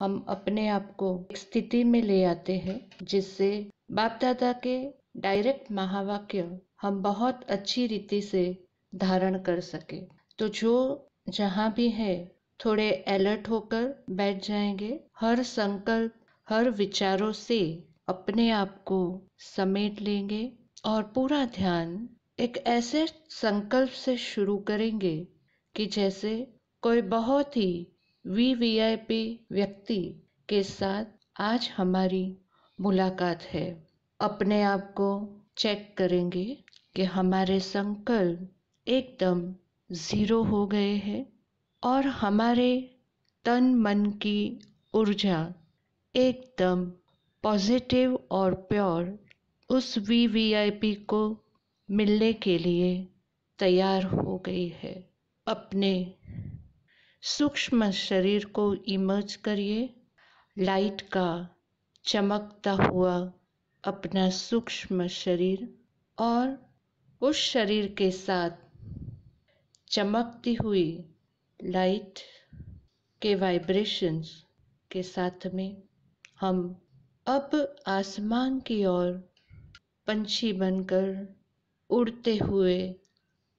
हम अपने आप को एक स्थिति में ले आते हैं जिससे बाप दादा के डायरेक्ट महावाक्य हम बहुत अच्छी रीति से धारण कर सके। तो जो जहाँ भी है थोड़े अलर्ट होकर बैठ जाएंगे। हर संकल्प, हर विचारों से अपने आप को समेट लेंगे और पूरा ध्यान एक ऐसे संकल्प से शुरू करेंगे कि जैसे कोई बहुत ही वीवीआईपी व्यक्ति के साथ आज हमारी मुलाकात है। अपने आप को चेक करेंगे कि हमारे संकल्प एकदम जीरो हो गए हैं और हमारे तन मन की ऊर्जा एकदम पॉजिटिव और प्योर उस वीवीआईपी को मिलने के लिए तैयार हो गई है। अपने सूक्ष्म शरीर को इमर्ज करिए। लाइट का चमकता हुआ अपना सूक्ष्म शरीर और उस शरीर के साथ चमकती हुई लाइट के वाइब्रेशंस के साथ में हम अब आसमान की ओर पंछी बनकर उड़ते हुए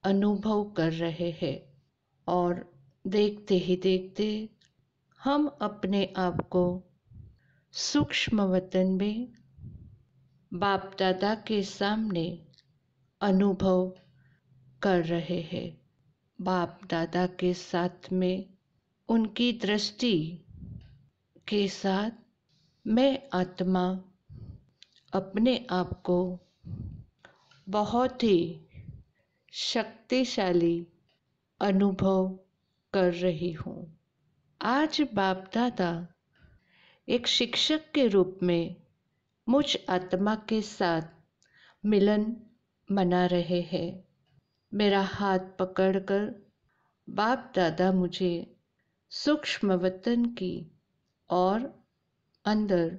अनुभव कर रहे हैं और देखते ही देखते हम अपने आप को सूक्ष्म वतन में बाप दादा के सामने अनुभव कर रहे हैं। बाप दादा के साथ में उनकी दृष्टि के साथ मैं आत्मा अपने आप को बहुत ही शक्तिशाली अनुभव कर रही हूँ। आज बाप दादा एक शिक्षक के रूप में मुझ आत्मा के साथ मिलन मना रहे हैं। मेरा हाथ पकड़कर बाप दादा मुझे सूक्ष्म वतन की और अंदर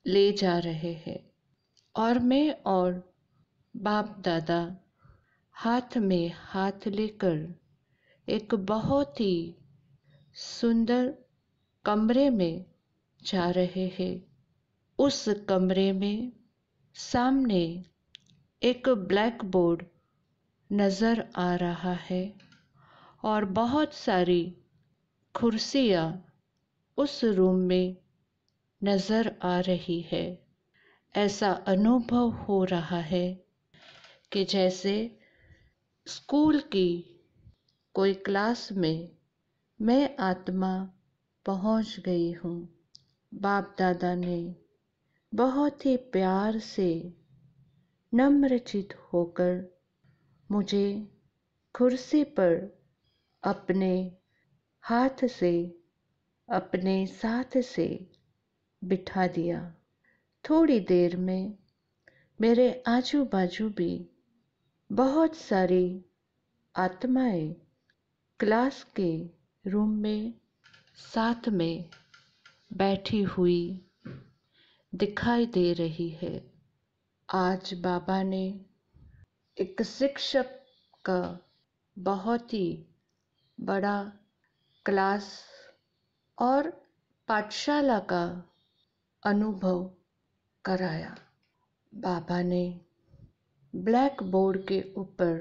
ले जा रहे हैं और मैं और बाप दादा हाथ में हाथ लेकर एक बहुत ही सुंदर कमरे में जा रहे हैं। उस कमरे में सामने एक ब्लैक बोर्ड नज़र आ रहा है और बहुत सारी कुर्सियाँ उस रूम में नज़र आ रही है। ऐसा अनुभव हो रहा है कि जैसे स्कूल की कोई क्लास में मैं आत्मा पहुंच गई हूँ। बाप दादा ने बहुत ही प्यार से नम्रचित होकर मुझे कुर्सी पर अपने हाथ से अपने साथ से बिठा दिया। थोड़ी देर में मेरे आजू बाजू भी बहुत सारी आत्माएं क्लास के रूम में साथ में बैठी हुई दिखाई दे रही है। आज बाबा ने एक शिक्षक का बहुत ही बड़ा क्लास और पाठशाला का अनुभव कराया। बाबा ने ब्लैक बोर्ड के ऊपर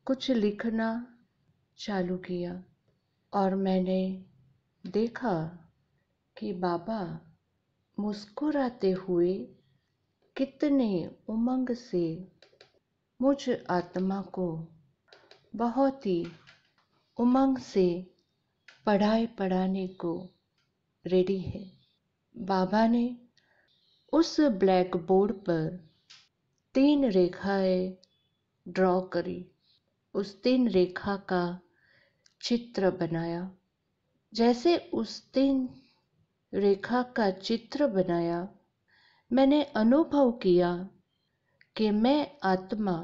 कुछ लिखना चालू किया और मैंने देखा कि बाबा मुस्कुराते हुए कितने उमंग से मुझ आत्मा को बहुत ही उमंग से पढ़ाने को रेडी है। बाबा ने उस ब्लैक बोर्ड पर 3 रेखाएं ड्रॉ करी। उस 3 रेखा का चित्र बनाया। जैसे उस 3 रेखा का चित्र बनाया, मैंने अनुभव किया कि मैं आत्मा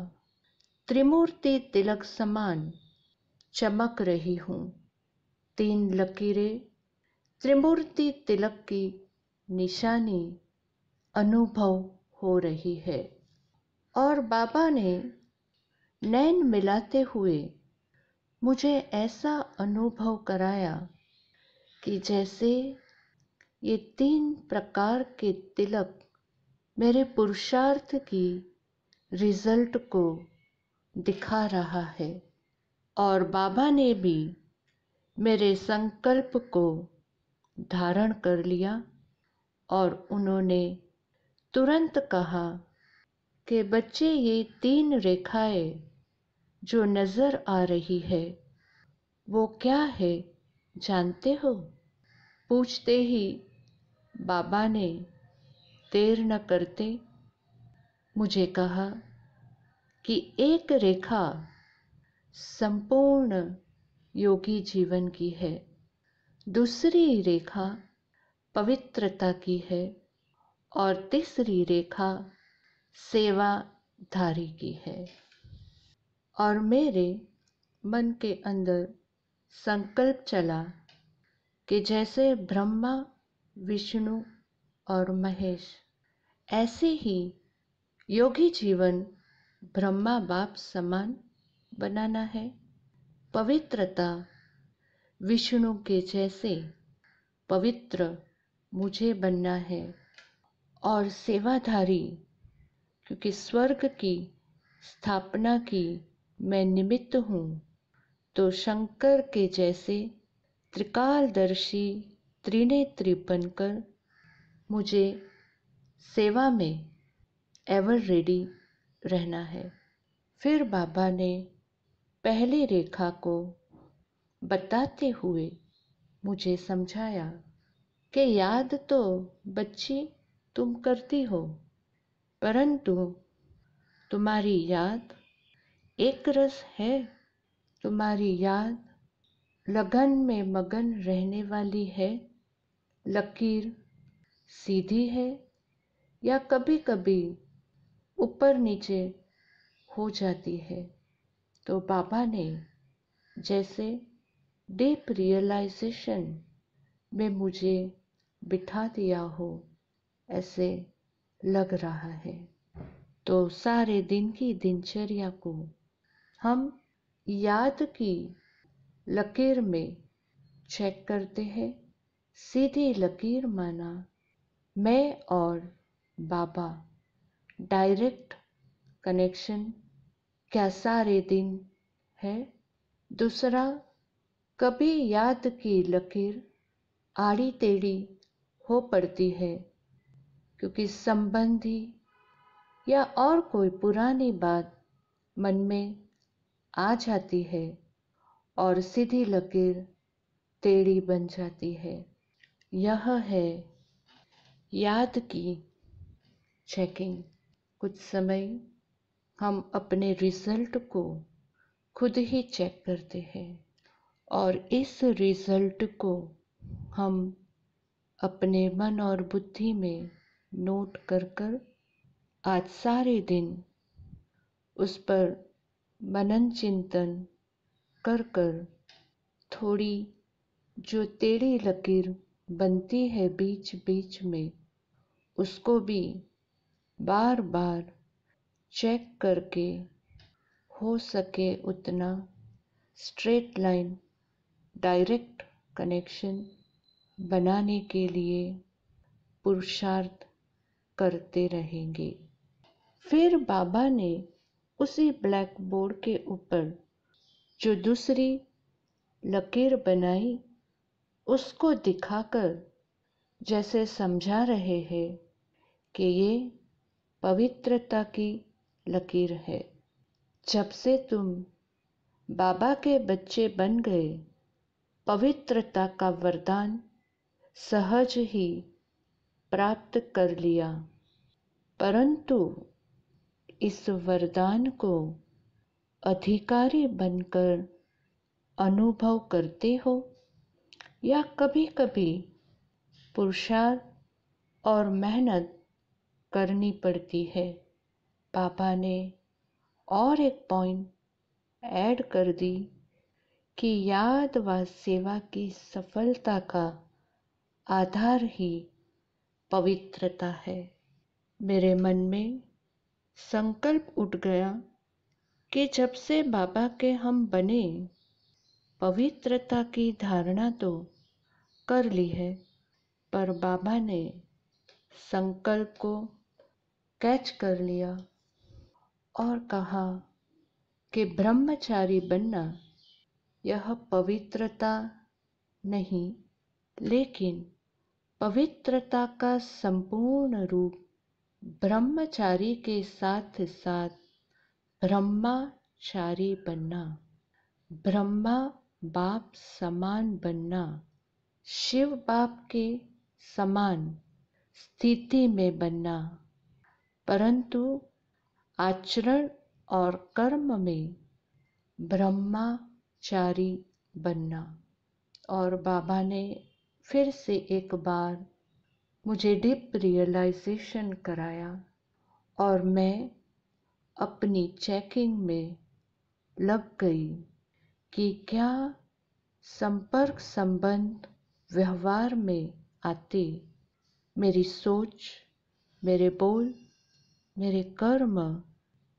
त्रिमूर्ति तिलक समान चमक रही हूँ। 3 लकीरें त्रिमूर्ति तिलक की निशानी अनुभव हो रही है और बाबा ने नैन मिलाते हुए मुझे ऐसा अनुभव कराया कि जैसे ये 3 प्रकार के तिलक मेरे पुरुषार्थ की रिजल्ट को दिखा रहा है। और बाबा ने भी मेरे संकल्प को धारण कर लिया और उन्होंने तुरंत कहा कि बच्चे, ये 3 रेखाएं जो नजर आ रही है वो क्या है जानते हो? पूछते ही बाबा ने देर न करते मुझे कहा कि एक रेखा संपूर्ण योगी जीवन की है, दूसरी रेखा पवित्रता की है और तीसरी रेखा सेवाधारी की है। और मेरे मन के अंदर संकल्प चला कि जैसे ब्रह्मा, विष्णु और महेश, ऐसे ही योगी जीवन ब्रह्मा बाप समान बनाना है, पवित्रता विष्णु के जैसे पवित्र मुझे बनना है और सेवाधारी, क्योंकि स्वर्ग की स्थापना की मैं निमित्त हूँ, तो शंकर के जैसे त्रिकालदर्शी त्रिनेत्री बनकर मुझे सेवा में एवर रेडी रहना है। फिर बाबा ने पहली रेखा को बताते हुए मुझे समझाया कि याद तो बच्ची तुम करती हो, परंतु तुम्हारी याद एक रस है, तुम्हारी याद लगन में मगन रहने वाली है, लकीर सीधी है या कभी कभी ऊपर नीचे हो जाती है। तो बाबा ने जैसे डीप रियलाइजेशन में मुझे बिठा दिया हो, ऐसे लग रहा है। तो सारे दिन की दिनचर्या को हम याद की लकीर में चेक करते हैं। सीधी लकीर माना मैं और बाबा, डायरेक्ट कनेक्शन क्या सारे दिन है। दूसरा, कभी याद की लकीर आड़ी टेढ़ी हो पड़ती है, क्योंकि संबंधी या और कोई पुरानी बात मन में आ जाती है और सीधी लकीर टेढ़ी बन जाती है। यह है याद की चेकिंग। कुछ समय हम अपने रिजल्ट को खुद ही चेक करते हैं और इस रिजल्ट को हम अपने मन और बुद्धि में नोट कर कर आज सारे दिन उस पर मनन चिंतन कर कर थोड़ी जो टेढ़ी लकीर बनती है बीच बीच में, उसको भी बार बार चेक करके हो सके उतना स्ट्रेट लाइन, डायरेक्ट कनेक्शन बनाने के लिए पुरुषार्थ करते रहेंगे। फिर बाबा ने उसी ब्लैक बोर्ड के ऊपर जो दूसरी लकीर बनाई उसको दिखाकर जैसे समझा रहे हैं कि ये पवित्रता की लकीर है। जब से तुम बाबा के बच्चे बन गए, पवित्रता का वरदान सहज ही प्राप्त कर लिया, परंतु इस वरदान को अधिकारी बनकर अनुभव करते हो या कभी कभी पुरुषार्थ और मेहनत करनी पड़ती है। बाबा ने और एक पॉइंट ऐड कर दी कि याद व सेवा की सफलता का आधार ही पवित्रता है। मेरे मन में संकल्प उठ गया कि जब से बाबा के हम बने, पवित्रता की धारणा तो कर ली है, पर बाबा ने संकल्प को कैच कर लिया और कहा कि ब्रह्मचारी बनना यह पवित्रता नहीं, लेकिन पवित्रता का संपूर्ण रूप ब्रह्मचारी के साथ साथ ब्रह्मचारी बनना, ब्रह्मा बाप समान बनना, शिव बाप के समान स्थिति में बनना, परंतु आचरण और कर्म में ब्रह्मचारी बनना। और बाबा ने फिर से एक बार मुझे डीप रियलाइजेशन कराया और मैं अपनी चेकिंग में लग गई कि क्या संपर्क संबंध व्यवहार में आते मेरी सोच, मेरे बोल, मेरे कर्म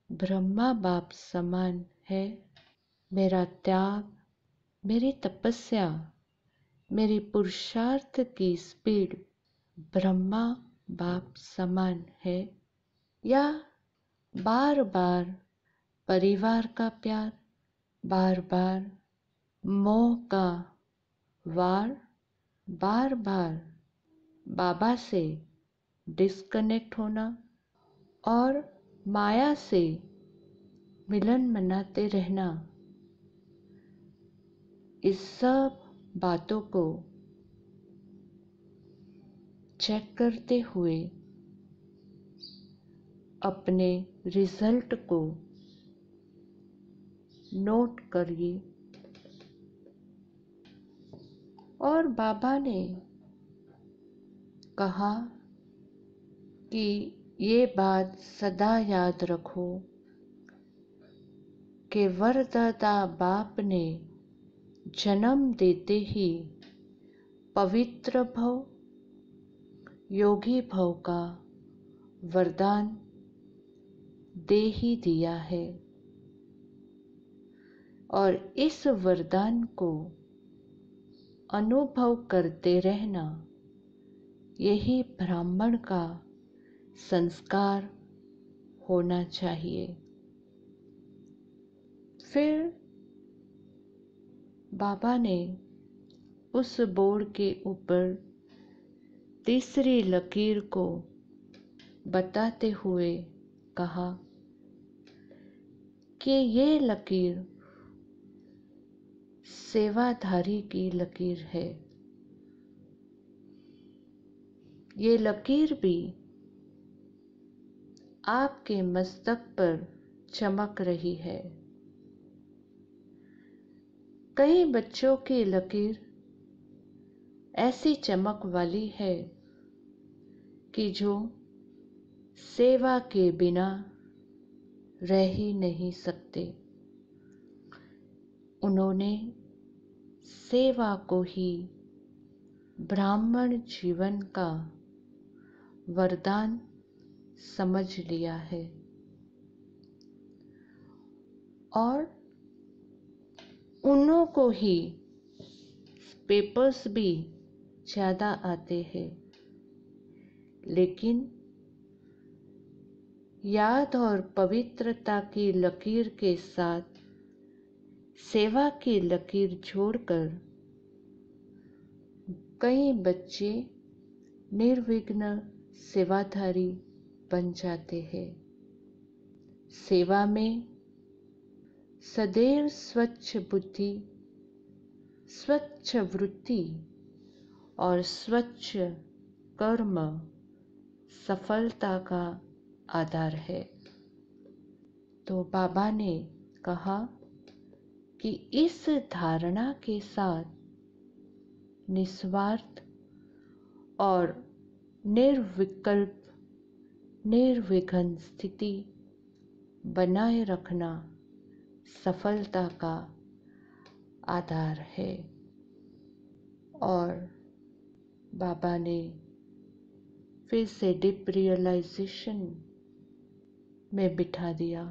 ब्रह्मा बाप समान है। मेरा त्याग, मेरी तपस्या, मेरी पुरुषार्थ की स्पीड ब्रह्मा बाप समान है, या बार बार परिवार का प्यार, बार बार मोह का वार, बार बार बाबा से डिस्कनेक्ट होना और माया से मिलन मनाते रहना, इस सब बातों को चेक करते हुए अपने रिजल्ट को नोट करिए। और बाबा ने कहा कि ये बात सदा याद रखो कि वरदाता बाप ने जन्म देते ही पवित्र भव, योगी भव का वरदान दे ही दिया है, और इस वरदान को अनुभव करते रहना यही ब्राह्मण का संस्कार होना चाहिए। फिर बाबा ने उस बोर्ड के ऊपर तीसरी लकीर को बताते हुए कहा कि ये लकीर सेवाधारी की लकीर है। ये लकीर भी आपके मस्तक पर चमक रही है। कई बच्चों की लकीर ऐसी चमक वाली है कि जो सेवा के बिना रह ही नहीं सकते। उन्होंने सेवा को ही ब्राह्मण जीवन का वरदान समझ लिया है, और उन्हों को ही पेपर्स भी ज़्यादा आते हैं, लेकिन याद और पवित्रता की लकीर के साथ सेवा की लकीर जोड़कर कई बच्चे निर्विघ्न सेवाधारी बन जाते हैं। सेवा में सदैव स्वच्छ बुद्धि, स्वच्छ वृत्ति और स्वच्छ कर्म सफलता का आधार है। तो बाबा ने कहा कि इस धारणा के साथ निस्वार्थ और निर्विकल्प निर्विघ्न स्थिति बनाए रखना सफलता का आधार है। और बाबा ने फिर से डीप रियलाइजेशन में बिठा दिया।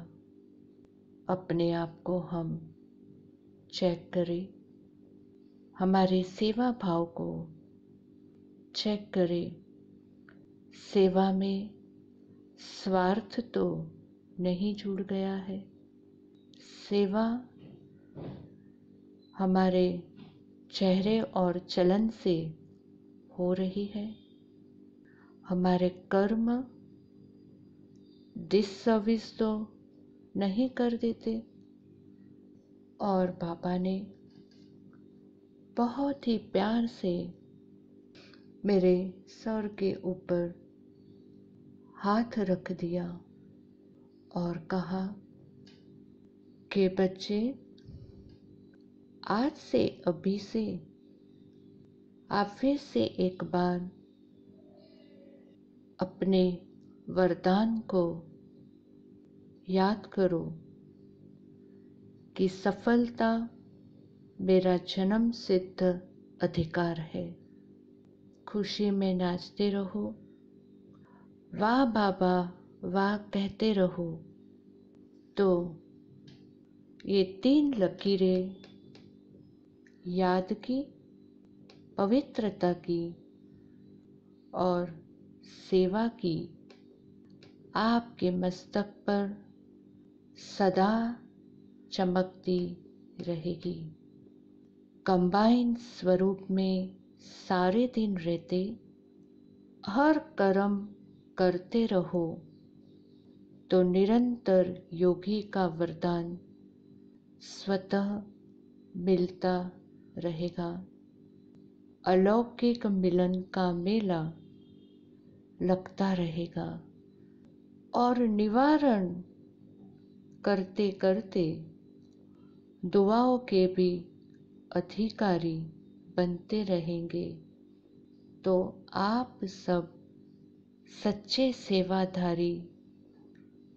अपने आप को हम चेक करें, हमारे सेवा भाव को चेक करें, सेवा में स्वार्थ तो नहीं जुड़ गया है। सेवा हमारे चेहरे और चलन से हो रही है। हमारे कर्म डिससर्विस तो नहीं कर देते। और बाबा ने बहुत ही प्यार से मेरे सर के ऊपर हाथ रख दिया और कहा कि बच्चे, आज से अभी से आप फिर से एक बार अपने वरदान को याद करो कि सफलता मेरा जन्म सिद्ध अधिकार है। खुशी में नाचते रहो, वाह बाबा वाह कहते रहो। तो ये 3 लकीरें याद की, पवित्रता की और सेवा की आपके मस्तक पर सदा चमकती रहेगी। कंबाइन स्वरूप में सारे दिन रहते हर कर्म करते रहो तो निरंतर योगी का वरदान स्वतः मिलता रहेगा। अलौकिक मिलन का मेला लगता रहेगा और निवारण करते करते दुआओं के भी अधिकारी बनते रहेंगे। तो आप सब सच्चे सेवाधारी,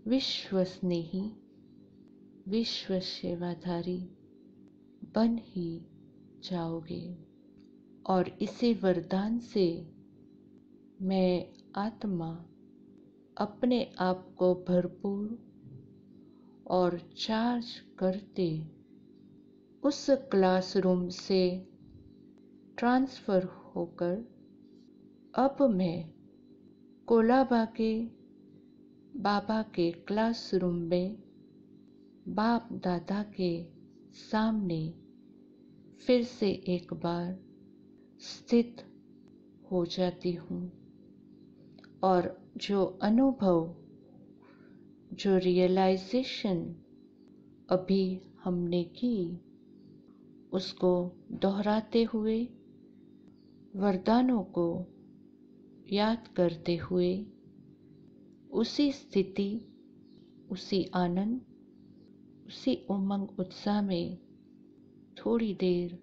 विश्वसनीय विश्व सेवाधारी बन ही जाओगे। और इसी वरदान से मैं आत्मा अपने आप को भरपूर और चार्ज करते उस क्लासरूम से ट्रांसफ़र होकर अब मैं कोलाबा के बाबा के क्लासरूम में बाप दादा के सामने फिर से एक बार स्थित हो जाती हूँ। और जो अनुभव, जो रियलाइजेशन अभी हमने की, उसको दोहराते हुए, वरदानों को याद करते हुए, उसी स्थिति, उसी आनंद, उसी उमंग उत्साह में थोड़ी देर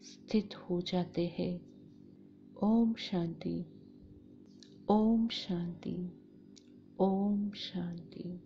स्थित हो जाते हैं। ओम शांति, ओम शांति, ओम शांति।